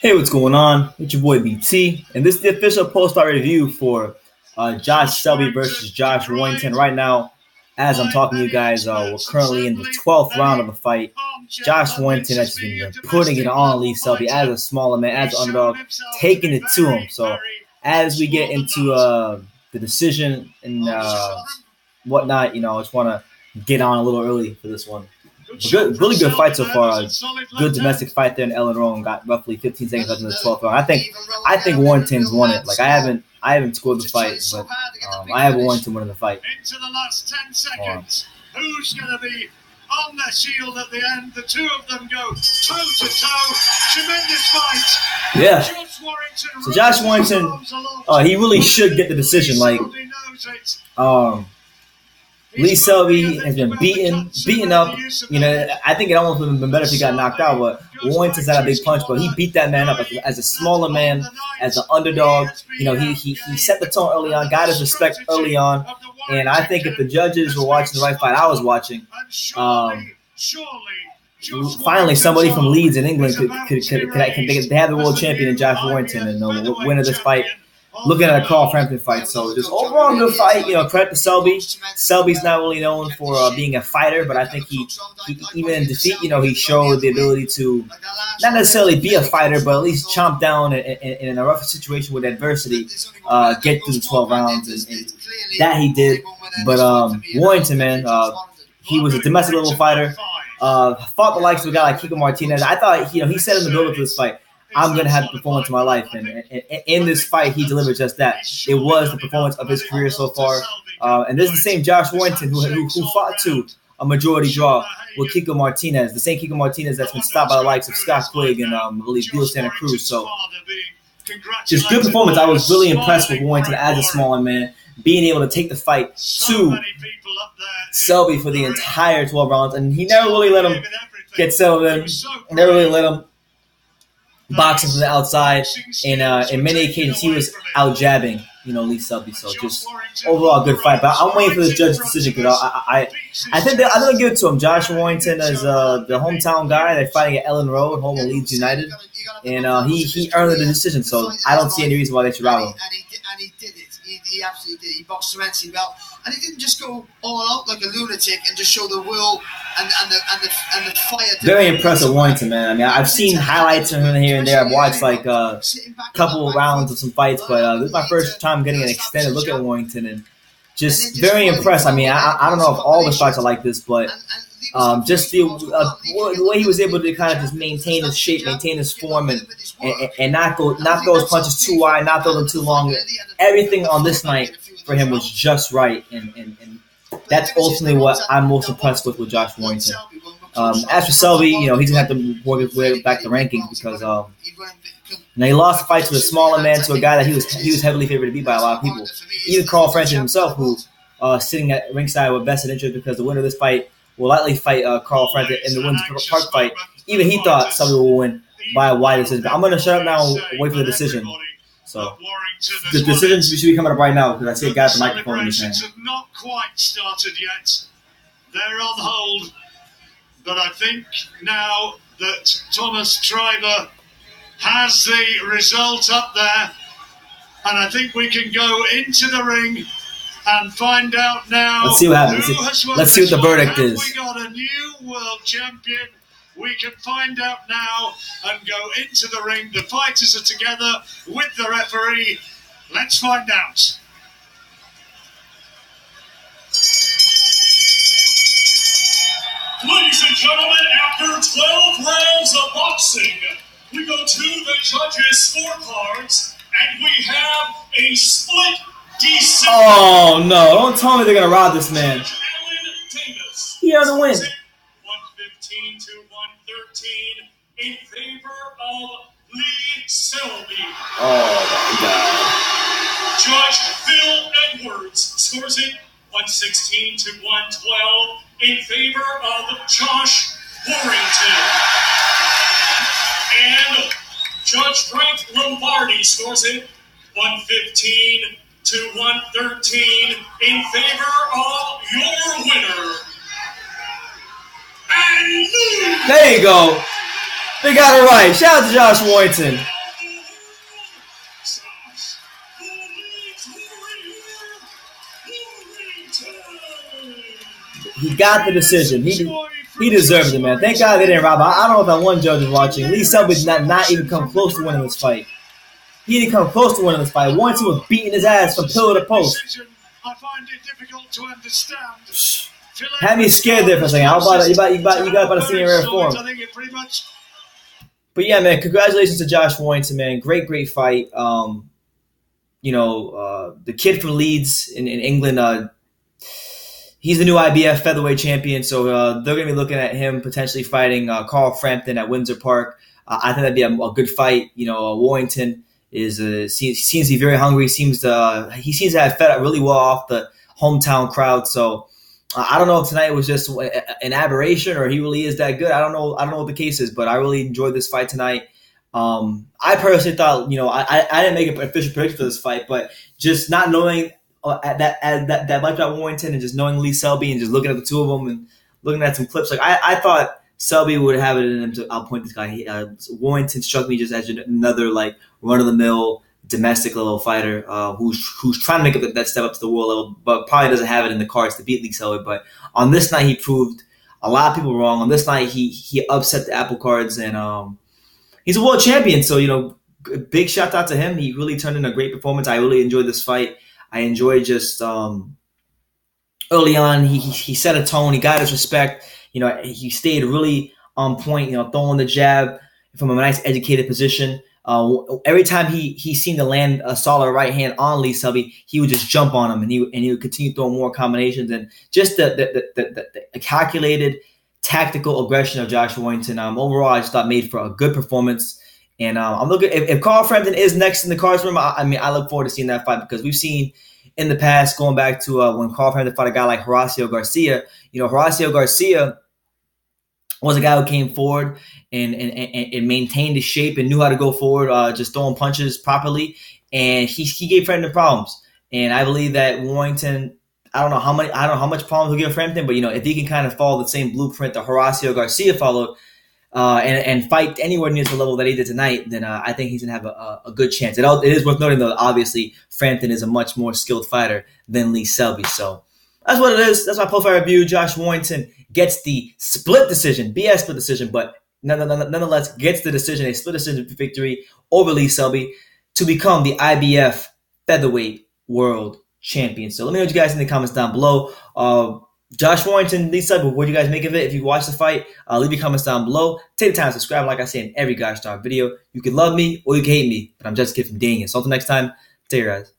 Hey, what's going on? It's your boy BT, and this is the official post-fight review for Josh Selby versus Josh Warrington. Right now, as I'm talking to you guys, we're currently in the 12th round of the fight. Josh Warrington has been putting it on Lee Selby as a smaller man, as an underdog, taking it to him. So as we get into the decision and whatnot, I just want to get on a little early for this one. Really good fight so far. Good domestic fight there in Elland. Got roughly 15 seconds left in the 12th round. I think Warrington's won it. Like I haven't scored the fight, but I have Warrington winning the fight. Into the last 10 seconds. Who's going to be on their shield at the end? The two of them go toe to toe. Tremendous fight. Yeah. So Josh Warrington, he really should get the decision. Like Lee Selby has been beaten up. I think it almost would have been better if he got knocked out, but Warrington's had a big punch, but he beat that man up as a smaller man, as an underdog. He set the tone early on, got his respect early on, and I think if the judges were watching the right fight I was watching, finally somebody from Leeds in England could they have the world champion in Josh Warrington and the winner of this fight. Looking at a Carl Frampton fight, so just overall good fight. Credit to Selby. Selby's not really known for being a fighter, but I think he even in defeat, he showed the ability to not necessarily be a fighter, but at least chomp down in a rough situation with adversity, get through the 12 rounds, and that he did. But Warrington, man, he was a domestic level fighter. Fought the likes of a guy like Kiko Martinez. I thought he said in the build-up to this fight, I'm going to have the performance of my life. And in this fight, he delivered just that. It was the performance of his career so far. And this is the same Josh Warrington who fought to a majority draw with Kiko Martinez, the same Kiko Martinez that's been stopped by the likes of Scott Quigg and I believe Bill Santa Cruz. So just good performance. I was really impressed with Warrington as a smaller man, being able to take the fight to Selby for the entire 12 rounds. And he never really let him get settled in. Never really let him boxing from the outside, and in many occasions he was out jabbing, Lee Selby. So just overall good fight. But I'm waiting for this judge's decision because I think I'm gonna give it to him. Josh Warrington is the hometown guy. They're fighting at Elland Road, home of Leeds United, and he earned the decision. So I don't see any reason why they should rob him. And he did it. He absolutely did. He boxed serenity well, and he didn't just go all out like a lunatic and just show the will and the fire. Very impressive, Warrington, man. I mean, I've seen highlights of him here and there. I've watched like a couple of rounds of some fights, but this is my first time getting an extended look at Warrington, and just very impressed. I mean, I don't know if all the fights are like this, but just the way he was able to kind of just maintain his shape, maintain his form, and not go his punches too wide, not throw them too long. Everything on this night for him was just right, and that's ultimately what I'm most impressed with Josh Warrington. As for Selby, he's gonna have to work his way back to rankings because he lost the fight to a smaller man, to a guy that he was heavily favored to beat by a lot of people. Even Carl Frampton himself, who sitting at ringside with vested interest because the winner of this fight will likely fight Carl Frampton in the Windsor Park fight. Even he thought Selby will win by a wide decision. But I'm going to shut up now and wait for the decision. So the decision should be coming up right now because I see a guy with the microphone in his hand. Have not quite started yet. They're on hold. But I think now that Thomas Triber has the result up there, and I think we can go into the ring and find out now. Let's see what happens. Let's see what the verdict is. We got a new world champion. We can find out now and go into the ring. The fighters are together with the referee. Let's find out. Ladies and gentlemen, after 12 rounds of boxing, we go to the judges' scorecards, and we have a split decision. Oh no! Don't tell me they're gonna rob this man. He earned the win. 115 to 113 in favor of Lee Selby. Oh my God! Judge Phil Edwards scores it 116 to 112 in favor of Josh Warrington. And Judge Frank Lombardi scores it 115 to 113 in favor of your winner. And there you go. They got it right. Shout out to Josh Warrington. He got the decision. He deserved it, man. Thank God they didn't rob him. I don't know if that one judge is watching. Lee Selby did not even come close to winning this fight. He didn't come close to winning this fight. Warrington was beating his ass from pillar to post. I find it difficult to understand. Had me scared there for a second. How about you got about to see me in rare form. But yeah, man, congratulations to Josh Warrington, man. Great fight. The kid from Leeds in England, he's the new IBF featherweight champion, so they're going to be looking at him potentially fighting Carl Frampton at Windsor Park. I think that'd be a good fight. Warrington seems to be very hungry. He seems to have fed up really well off the hometown crowd. So I don't know if tonight was just an aberration or he really is that good. I don't know what the case is, but I really enjoyed this fight tonight. I personally thought, I didn't make an official prediction for this fight, but just not knowing that much about Warrington and just knowing Lee Selby and just looking at the two of them and looking at some clips, like I thought Selby would have it in him to outpoint this guy. Warrington struck me just as another like run-of-the-mill domestic level fighter who's trying to make that step up to the world level, but probably doesn't have it in the cards to beat Lee Selby. But on this night, he proved a lot of people wrong. On this night, he upset the apple cards, and he's a world champion. So big shout out to him. He really turned in a great performance. I really enjoyed this fight. I enjoyed just early on. He set a tone. He got his respect. He stayed really on point. Throwing the jab from a nice educated position. Every time he seemed to land a solid right hand on Lee Selby, he would just jump on him and he would continue throwing more combinations, and just the calculated tactical aggression of Josh Warrington. Overall, I just thought made for a good performance. And I'm looking if Carl Frampton is next in the cards for him. I look forward to seeing that fight, because we've seen in the past, going back to when Carl Frampton fought a guy like Horacio Garcia. Horacio Garcia was a guy who came forward and maintained his shape and knew how to go forward, just throwing punches properly. And he gave Frampton problems. And I believe that Warrington, I don't know how much problems he'll give Frampton, but if he can kind of follow the same blueprint that Horacio Garcia followed, and fight anywhere near the level that he did tonight, then I think he's gonna have a good chance. It is worth noting, though, obviously Frampton is a much more skilled fighter than Lee Selby. So that's what it is. That's my post-fight review. Josh Warrington gets the split decision, BS split decision, but nonetheless gets the decision, a split decision victory over Lee Selby to become the IBF featherweight world champion. So let me know what you guys in the comments down below. Josh Warrington, Lee Selby, what do you guys make of it? If you watched the fight, leave your comments down below. Take the time to subscribe, like I say in every gosh darn video. You can love me or you can hate me, but I'm just a kid from Daniel. So until next time, take care, guys.